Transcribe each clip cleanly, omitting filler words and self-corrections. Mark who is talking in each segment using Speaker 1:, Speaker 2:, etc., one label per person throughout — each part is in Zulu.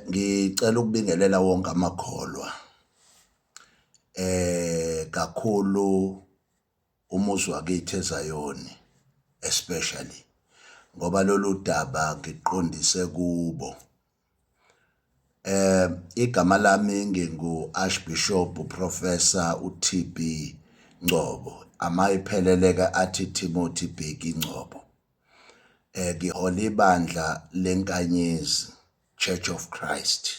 Speaker 1: Ngicela ukubingelela wonke amakholwa kakhulu umuzi wakithi eZayoni especially ngoba lolu daba ngiqondise kubo. Igama lami ngingu Archbishop Professor uTB Ngcobo, amayipheleleka athi Timothy Bheki Ngcobo. Ngihola ibandla leNkanyezi Church of Christ.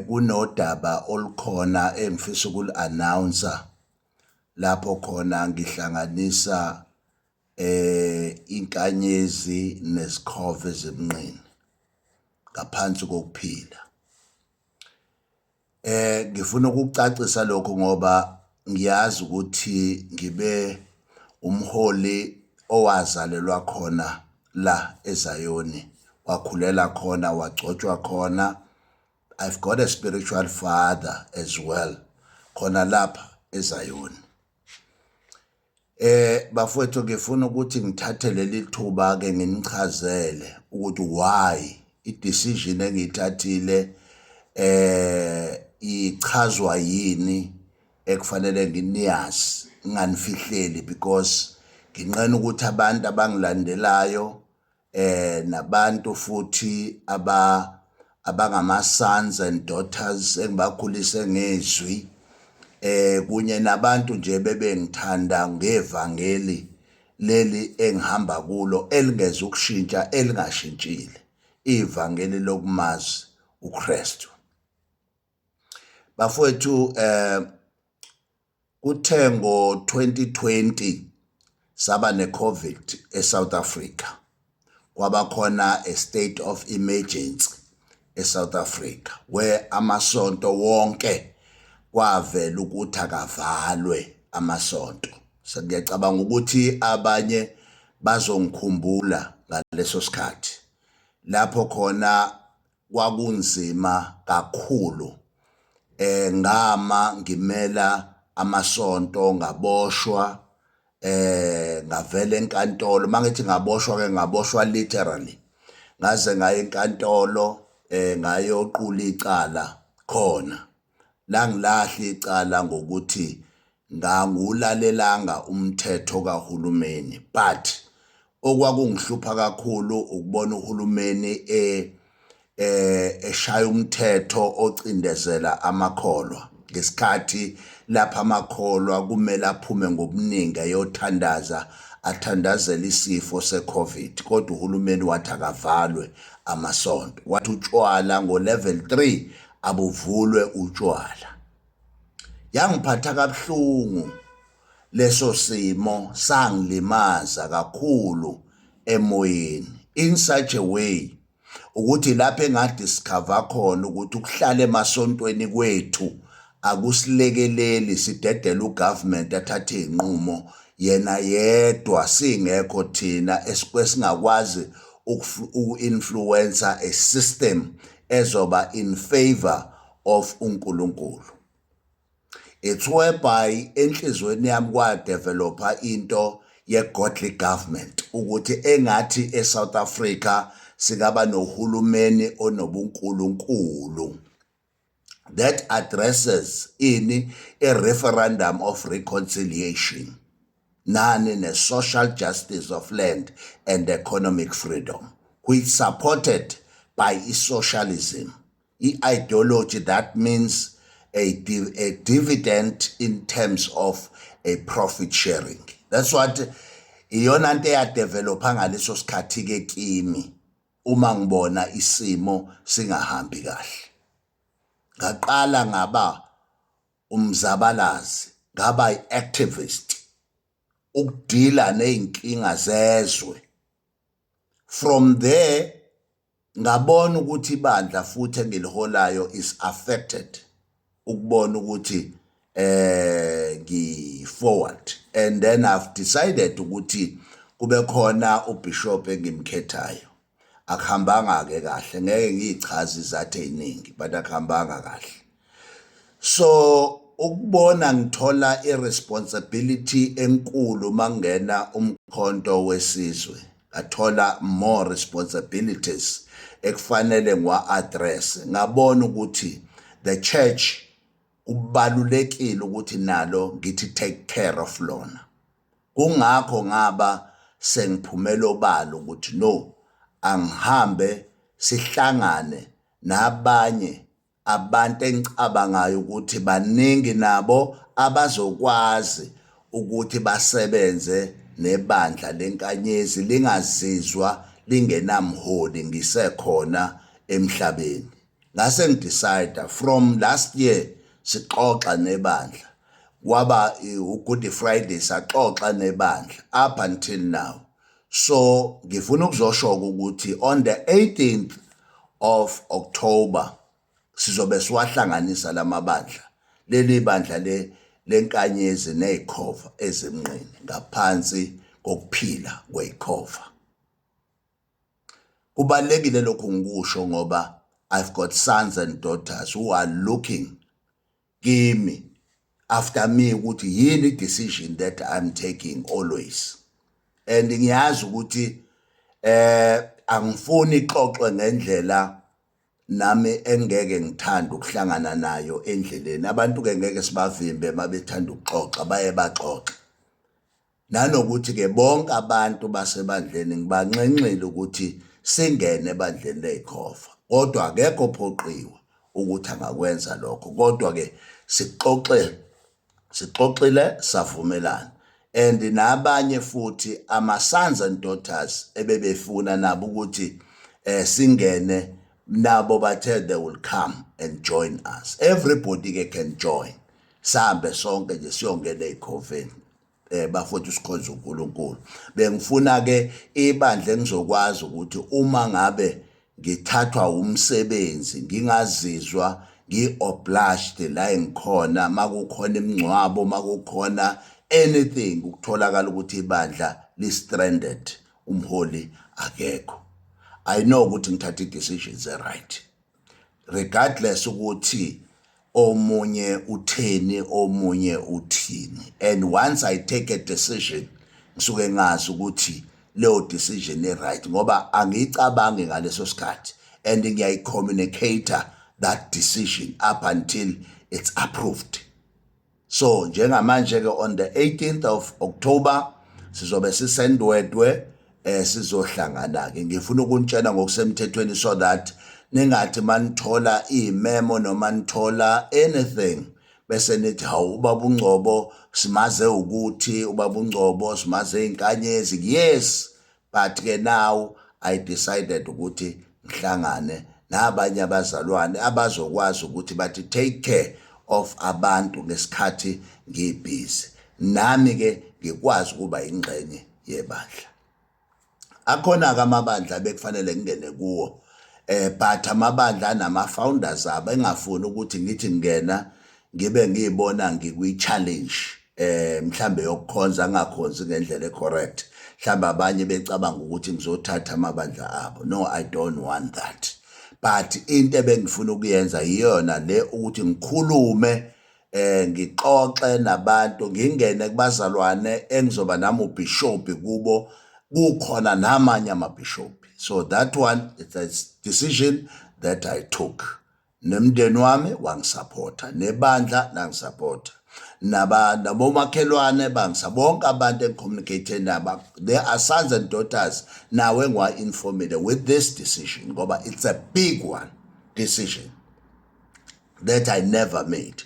Speaker 1: Kunodaba olukhona engifisa ukuli-announcer lapho khona ngihlanganisa inkanyezi nezikhove zemnqini ngaphansi kokuphila. Ngifuna ukucacisa lokho ngoba ngiyazi ukuthi ngibe umholi owazalelwa khona la eZayoni, wakhulela khona, wagcotshwa khona. I've got a spiritual father as well khona lapha eZayoni. Bafowethu, ngifuna ukuthi ngithathe leli thuba ke nginichazele ukuthi why i-decision engiyithathile ichazwa yini ekufanele nginiyazi nginganifihleli, because nginqena ukuthi abantu abangilandelayo nabantu futhi abangama-sons and daughters engibakhulise ngezwi kunye nabantu nje bebengithanda ngevangeli leli engihamba kulo elingeze ukushintsha, elingashintshile, ivangeli lokumazi uKristu. Bafowethu, kuthe ngo-2020 saba ne-COVID eSouth Africa, kwaba khona a state of emergency eSouth Africa where amasonto wonke kwavela ukuthi akavalwe amasonto. Ngiyacabanga ukuthi abanye bazongikhumbula ngaleso sikhathi lapho khona kwakunzima kakhulu. Ngama ngimela amasonto, ngaboshwa, ngavela enkantolo. Mangithi ngaboshwa ke ngaboshwa literally, ngaze ngaya enkantolo ngayoqula icala khona la ngilahla icala ngokuthi ngangulalelanga umthetho kahulumeni. But okwakungihlupha kakhulu ukubona uhulumeni eshaya umthetho ocindezela amakholwa ngesikhathi lapha amakholwa kumele aphume ngobuningi ayothandaza, athandazela isifo se-COVID, kodwa uhulumeni wathi akavalwe amasonto, wathi utshwala ngo-level 3 abuvulwe utshwala. Yangiphatha kabuhlungu leso simo, sangilimaza kakhulu emoyeni in such a way ukuthi lapho engadiscover khona ukuthi ukuhlala emasontweni kwethu akusilekeleli, sidedela ugovernment athathe inqumo yena yedwa singekho thina esingakwazi uku-influencer a system ezoba in favor of uNkulunkulu. It's whereby enhlizweni yami kwadevelopa into ye-godly government ukuthi engathi eSouth Africa singaba nohulumeni onobunkulunkulu that addresses in a referendum of reconciliation, none in a social justice of land and economic freedom, which supported by socialism, ideology that means a dividend in terms of a profit sharing. That's what iyona nto eyadevelopa ngaleso sikhathi ke kimi uma ngibona isimo singahambi kahle. Ngaqala ngaba umzabalazi, ngaba i-activist ukudila ney'nkinga zezwe. From there ngabona ukuthi ibandla futhi engiliholayo is affected, ukubona ukuthi ngi-forward, and then I've decided ukuthi kube khona ubishop engimkhethayo. Akuhambanga ke kahle, ngeke ngiyichaze izathu eziningi, but akuhambanga kahle. So ukubona ngithola irresponsibility enkulu mangena umkhonto wesizwe athola more responsibilities ekufanele ngiwa-address, ngabona ukuthi the church kubalulekile ukuthi nalo ngithi take care of lona. Kungakho ngaba sengiphumela obala ukuthi no, angihambe sihlangane nabanye abantu engicabangayo ukuthi baningi nabo abazokwazi ukuthi basebenze nebandla lenkanyezi lingazizwa lingenamholi ngisekhona emhlabeni. Ngase ngidecide from last year sixoxa nebandla, kwaba uGood Friday saxoxa nebandla up until now. So ngifuna ukuzosho ukuthi on the 18th of October sizobe siwahlanganisa lamabandla, leli bandla lenkanyezi nezikhova ezimnqini ngaphansi kokuphila kwezikhova. Kubalekile lokhu ngikusho ngoba I've got sons and daughters who are looking kimi after me ukuthi yini decision that I'm taking always. And ngiyazi ukuthi angifuni ixoxwe ngendlela nami engeke ngithanda ukuhlangana nayo endleleni. Abantu ke ngeke sibavimbe mabethanda ukuxoxa baye baxoxe. Nanokuthi ke bonke abantu basebandleni ngibanxenxile ukuthi singene ebandleni lezikhova. Kodwa akekho ophoqiwe ukuthi angakwenza lokho. Kodwa ke sixoxile savumelana. And nabanye futhi ama-sons and daughters ebebefuna nabo ukuthi singene nabo bathe they will come and join us. Everybody can join. Sambe sonke nje siyongena ezikhoveni bafuthu sikhonza uNkulunkulu. Bengifuna ke ibandla engizokwazi ukuthi uma ngabe ngithathwa umsebenzi ngingazizwa ngi-obliged la engikhona, makukhona imingcwabo, makukhona anything ukutholakala ukuthi ibandla li-stranded, umholi akekho. I know ukuthi ngithatha i-decisions right regardless ukuthi omunye utheni omunye uthini. And once I take a decision ngisuke ngazi ukuthi leyo decision right ngoba angiyicabangi ngaleso sikhathi and ngiyayi-communicate that decision up until it's approved. So njengamanje ke on the 18th of October sizobe sisendwedwe sizohlangana ke. Ngifuna ukunitshela ngokusemthethweni so that ningathi manithola imemo noma nithola anything bese nithi hawu ubaba uNgcobo simaze ukuthi ubaba uNgcobo simaze inkanyezi. Yes, but ke now I decided ukuthi ngihlangane nabanye abazalwane abazokwazi ukuthi bathi take care of abantu ngesikhathi ngibhizi, nami ke ngikwazi ukuba ingxenye yebandla. Akhona ke amabandla bekufanele ngingene kuwo but amabandla nama-founders abo engafuni ukuthi ngithi ngena ngibe ngiyibona ngikwi-challenge mhlambe yokukhonza ngakhonzi ngendlela ecorrect, mhlambe abanye becabanga ukuthi ngizothatha amabandla abo. No, I don't want that. But into ebengifuna ukuyenza iyona le ukuthi ngikhulume ngixoxe nabantu, ngingene kubazalwane engizoba nami ubishop kubo, kukhona namanye amabishop. So that one, it's a decision that I took. Nemndeni wami wangisupporta, nebandla langisupporta, nabomakhelwane bangisabonke abantu engicommunicate nabo. There are sons and daughters now engiwa-informile with this decision ngoba it's a big one decision that I never made.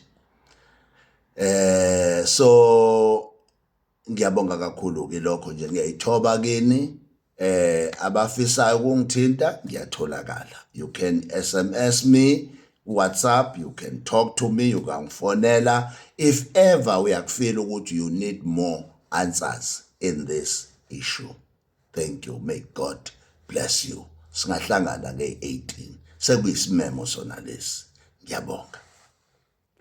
Speaker 1: So ngiyabonga kakhulu ke lokho nje, ngiyayithoba kini. Abafisayo ukungithinta ngiyatholakala. You can SMS me, WhatsApp, you can talk to me, you can fonela if ever uyakufeel ukuthi you need more answers in this issue. Thank you. May God bless you. Singahlangana nge-18 sekuyisimemo sona lesi. Ngiyabonga.